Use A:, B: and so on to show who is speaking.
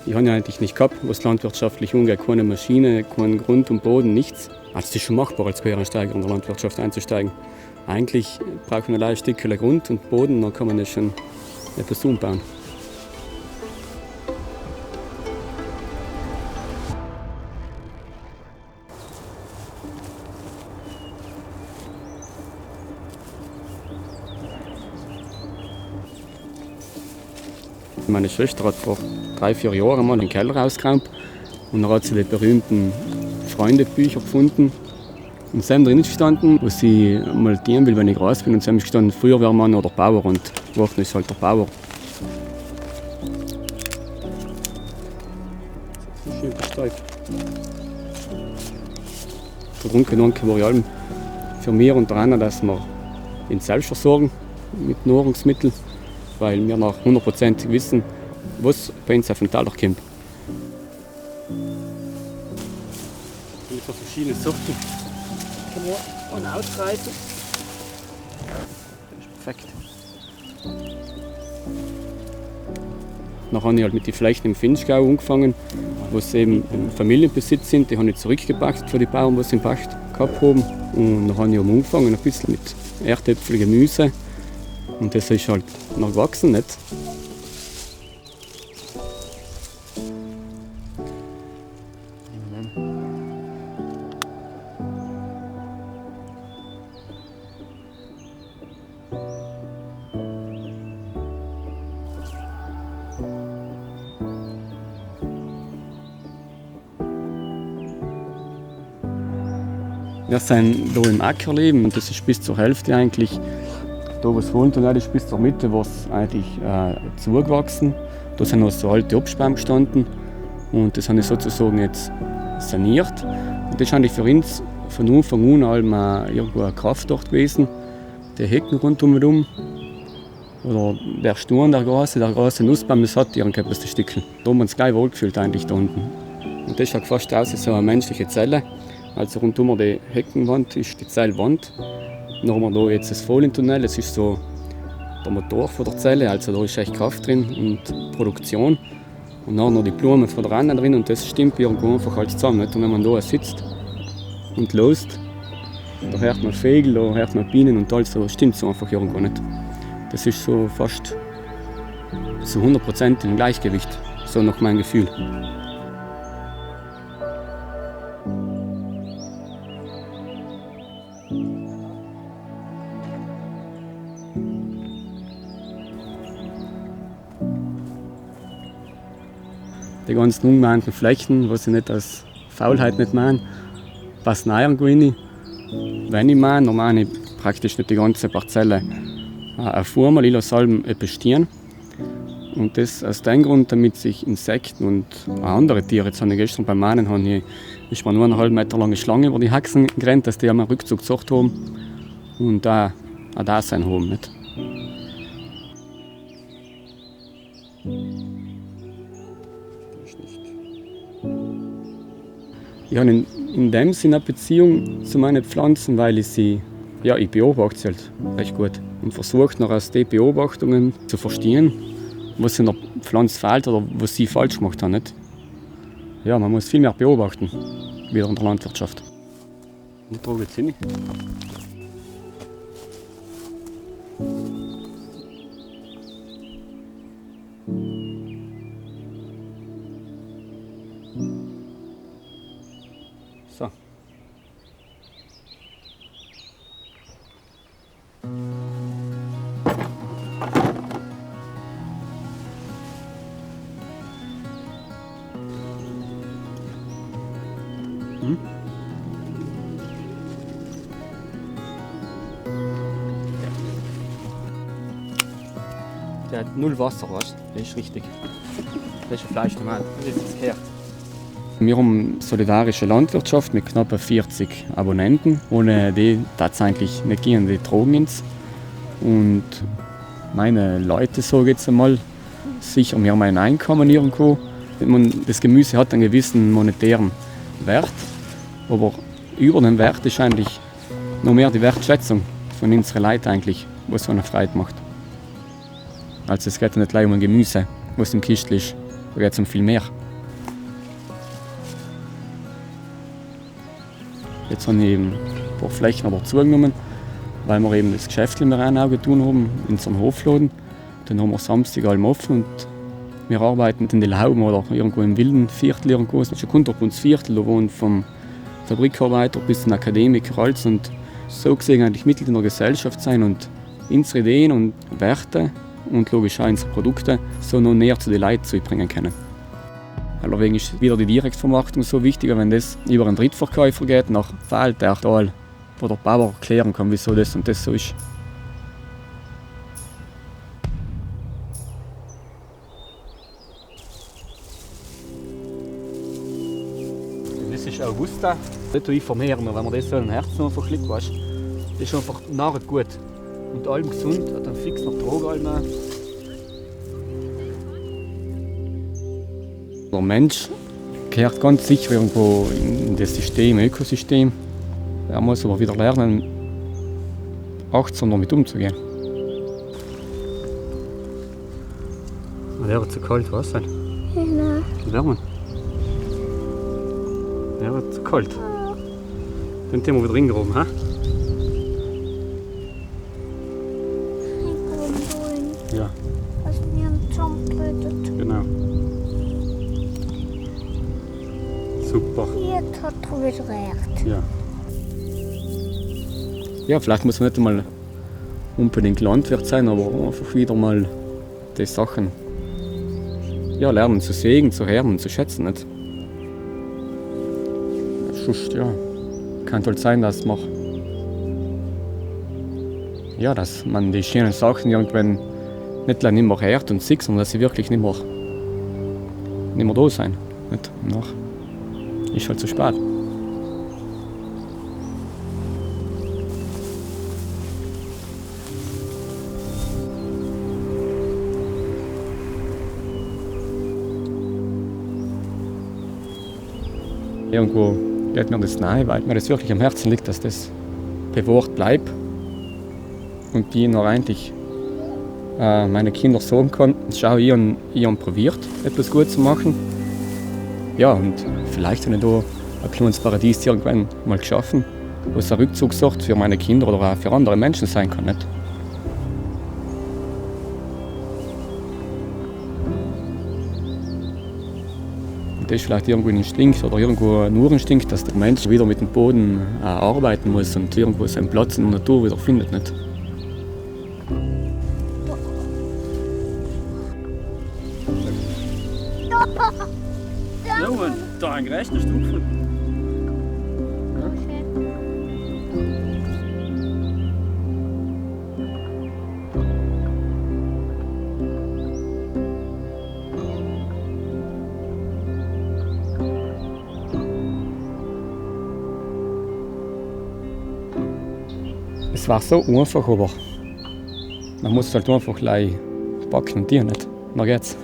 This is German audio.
A: Ich habe ja eigentlich nicht gehabt, was landwirtschaftlich umgeht. Keine Maschine, kein Grund und Boden, nichts. Also es ist schon machbar, als Quereinsteiger in der Landwirtschaft einzusteigen. Eigentlich braucht man ein Stückchen Grund und Boden, dann kann man das schon etwas umbauen. Meine Schwester hat vor 3-4 Jahren mal den Keller ausgeräumt und dann hat sie die berühmten Freundebücher gefunden. Und sie haben drin gestanden, wo sie mal dienen will, wenn ich groß bin. Und sie haben gestanden, Feuerwehrmann oder Bauer und geworden ist halt der Bauer. Das ist schön bestäubt. Der Grundgedanke war ja allem für mich und daran, dass wir uns selbst versorgen mit Nahrungsmitteln. Weil wir nach 100% wissen, was bei uns auf den Teller kommt. Mit so verschiedenen Sorten kann man ausreißen. Das ist perfekt. Dann habe ich halt mit den Flechten im Finchgau angefangen, die eben im Familienbesitz sind. Die habe ich zurückgepackt für die Bauern, die sie im Pacht gehabt haben. Und dann habe ich angefangen, ein bisschen mit Erdäpfel, Gemüse. Und das ist halt noch gewachsen, nicht? Wir sind hier im Ackerleben und das ist bis zur Hälfte eigentlich. Da, wo es wohnt, ist bis zur Mitte war es eigentlich zugewachsen. Da sind noch so alte Obstbäume gestanden und das habe ich sozusagen jetzt saniert. Und das ist eigentlich für uns von Anfang an irgendwo eine Kraft dort gewesen. Die Hecken rundum oder der Sturm, der große Nussbaum, das hat irgendetwas zu Stückchen. Da haben wir uns gleich wohlgefühlt eigentlich da unten. Und das schaut fast aus wie so eine menschliche Zelle. Also rundum die Heckenwand ist die Zellwand. Dann haben wir hier jetzt das Folientunnel, das ist so der Motor von der Zelle, also da ist echt Kraft drin und Produktion. Und dann noch die Blumen von der Rande drin und das stimmt irgendwo einfach alles zusammen. Und wenn man da sitzt und lost, da hört man Vögel, da hört man Bienen und alles, so stimmt so einfach irgendwo nicht. Das ist so fast zu 100% im Gleichgewicht, so nach meinem Gefühl. Die ganzen ungemeinen Flächen, was ich nicht aus Faulheit nicht meine, passen auch irgendwo rein. Wenn ich meine, dann meine ich praktisch nicht die ganze Parzelle auf einmal. Ich lasse allem etwas stehen. Und das aus dem Grund, damit sich Insekten und auch andere Tiere, jetzt habe ich gestern beim Mahnen, ist mir nur eine 1,5 Meter lange Schlange über die Haxen gerannt, dass die am Rückzug gesucht haben und auch da sein haben. Nicht? Ich habe in dem Sinne eine Beziehung zu meinen Pflanzen, weil ich beobachte sie halt recht gut und versuche noch aus den Beobachtungen zu verstehen, was in der Pflanze fehlt oder was sie falsch gemacht haben. Nicht? Ja, man muss viel mehr beobachten, wieder in der Landwirtschaft. Und da geht's hin. So. Der hat 0 Wasser, weißt du? Das ist richtig. Das ist ein Fleisch normal. Das ist das gehört. Wir haben eine solidarische Landwirtschaft mit knapp 40 Abonnenten. Ohne die darf es eigentlich nicht gehen, die tragen uns. Und meine Leute, sage ich jetzt einmal, sichern mir mein Einkommen irgendwo. Das Gemüse hat einen gewissen monetären Wert, aber über dem Wert ist eigentlich noch mehr die Wertschätzung von unseren Leuten eigentlich, was so eine Freude macht. Also es geht nicht gleich um ein Gemüse, was im Kistl ist, Da geht es um viel mehr. Jetzt habe ich eben ein paar Flächen aber zugenommen, weil wir eben das Geschäft in der auch getan haben, in unserem Hofladen. Dann haben wir Samstag allem offen und wir arbeiten in den Lauben oder irgendwo im wilden Viertel. Irgendwo. Das ist ein Kunterbundsviertel, da wohnen vom Fabrikarbeiter bis zum Akademiker alles. Und so gesehen eigentlich Mitglied in der Gesellschaft sein und unsere Ideen und Werte und logisch auch unsere Produkte so noch näher zu den Leuten zu bringen können. Allerdings ist wieder die Direktvermarktung so wichtiger, wenn das über einen Drittverkäufer geht, nach fehlt der Teil, wo der Bauer erklären kann, wieso das und das so ist. Das ist Augusta. Das tue ich vermehren, wenn man das so ein Herz noch verschluckt, weißt. Das ist einfach nachher gut. Und allem gesund, hat einen fixen Ertrag. Der Mensch gehört ganz sicher irgendwo in das System, Ökosystem. Er muss aber wieder lernen, achtsam damit umzugehen. Wäre zu kalt, was sein?
B: Nein.
A: Wärmen. Wäre zu kalt. Dann tun wir wieder hingehoben, ha? Ja,
B: Was mir ein Zaun tötet.
A: genau. Super.
B: Jetzt hat er wieder recht.
A: Ja. Ja, vielleicht muss man nicht einmal unbedingt Landwirt sein, aber einfach wieder mal die Sachen lernen zu sehen, zu hören und zu schätzen. Nicht? Sonst, kann halt sein, dass man die schönen Sachen irgendwann nicht mehr hört und sieht, sondern dass sie wirklich nicht mehr da sein. Nicht? Ist halt zu spät. Irgendwo geht mir das nahe, weil mir das wirklich am Herzen liegt, dass das bewahrt bleibt und die noch eigentlich meine Kinder sagen kann, schau, ich habe probiert, etwas gut zu machen. Ja, und vielleicht habe ich da ein kleines Paradies irgendwann mal geschaffen, wo es ein Rückzugsort für meine Kinder oder auch für andere Menschen sein kann. Nicht? Und das ist vielleicht irgendwo ein Instinkt oder irgendwo ein Urinstinkt, dass der Mensch wieder mit dem Boden arbeiten muss und irgendwo seinen Platz in der Natur wieder findet. Nicht? Ja, und da ein rechter Stück von. Es war so einfach, aber man muss halt einfach gleich packen und die nicht. Dann geht's.